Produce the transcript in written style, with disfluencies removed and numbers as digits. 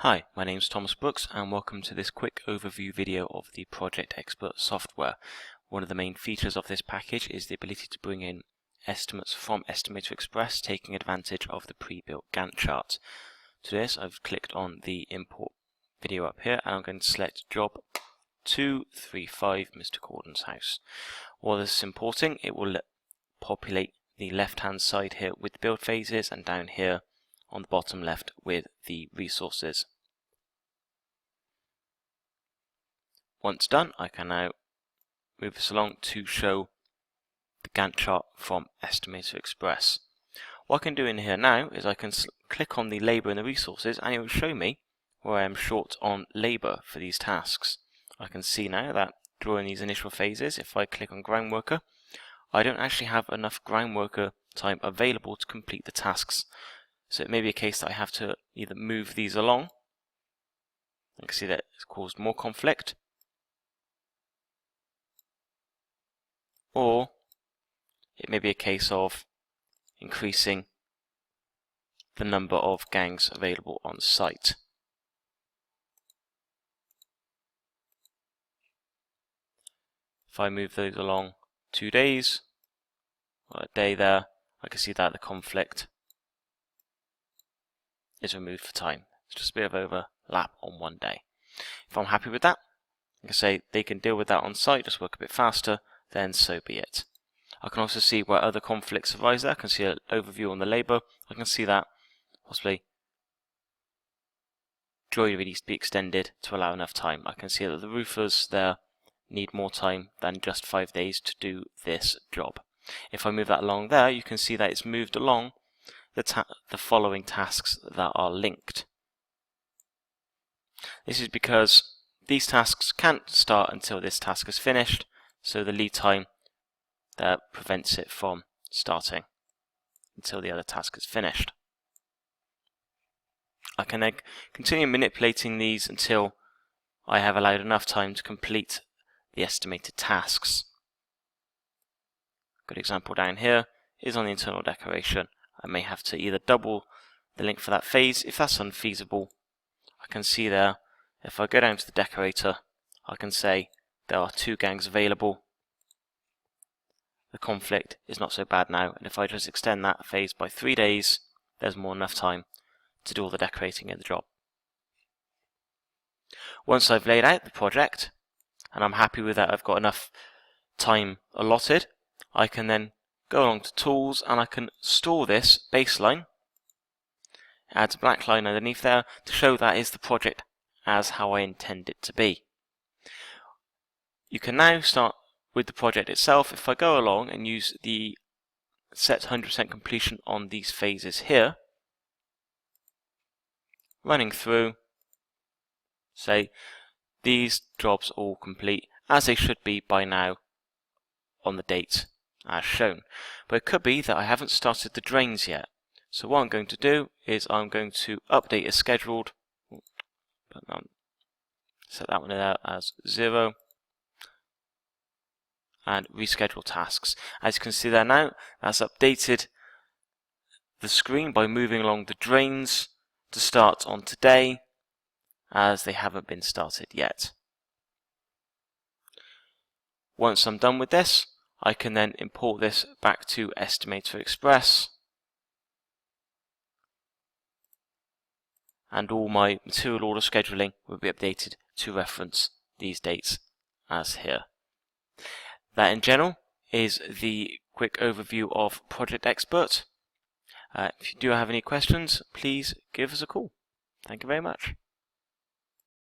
Hi, my name is Thomas Brooks and welcome to this quick overview video of the ProjectXpert software. One of the main features of this package is the ability to bring in estimates from Estimator Express, taking advantage of the pre-built Gantt chart. To this, I've clicked on the import video up here and I'm going to select job 235 Mr. Gordon's house. While this is importing, it will populate the left hand side here with the build phases and down here on the bottom left with the resources. Once done, I can now move this along to show the Gantt chart from Estimator Express. What I can do in here now is I can click on the labour and the resources and it will show me where I am short on labour for these tasks. I can see now that during these initial phases, if I click on ground worker, I don't actually have enough ground worker time available to complete the tasks. So it may be a case that I have to either move these along. You can see that it's caused more conflict, or it may be a case of increasing the number of gangs available on site. If I move those along 2 days, or a day there, I can see that the conflict is removed for time. It's just a bit of overlap on 1 day. If I'm happy with that, I can say they can deal with that on site, just work a bit faster, then so be it. I can also see where other conflicts arise there. I can see an overview on the labour. I can see that possibly joinery needs to be extended to allow enough time. I can see that the roofers there need more time than just 5 days to do this job. If I move that along there, you can see that it's moved along the following tasks that are linked. This is because these tasks can't start until this task is finished, so the lead time prevents it from starting until the other task is finished. I can then continue manipulating these until I have allowed enough time to complete the estimated tasks. A good example down here is on the internal decoration. I may have to either double the length for that phase. If that's unfeasible, I can see there, if I go down to the decorator, I can say there are 2 gangs available. The conflict is not so bad now, and if I just extend that phase by 3 days, there's more than enough time to do all the decorating in the job. Once I've laid out the project, and I'm happy with that, I've got enough time allotted, I can then go along to tools and I can store this baseline, add a black line underneath there to show that is the project as how I intend it to be. You can now start with the project itself. If I go along and use the set 100% completion on these phases here, running through, say these jobs are all complete as they should be by now on the date as shown. But it could be that I haven't started the drains yet. So what I'm going to do is I'm going to update as scheduled, set that one there as 0, and reschedule tasks. As you can see there now, that's updated the screen by moving along the drains to start on today, as they haven't been started yet. Once I'm done with this, I can then import this back to Estimator Express, and all my material order scheduling will be updated to reference these dates as here. That in general is the quick overview of ProjectXpert. If you do have any questions, please give us a call. Thank you very much.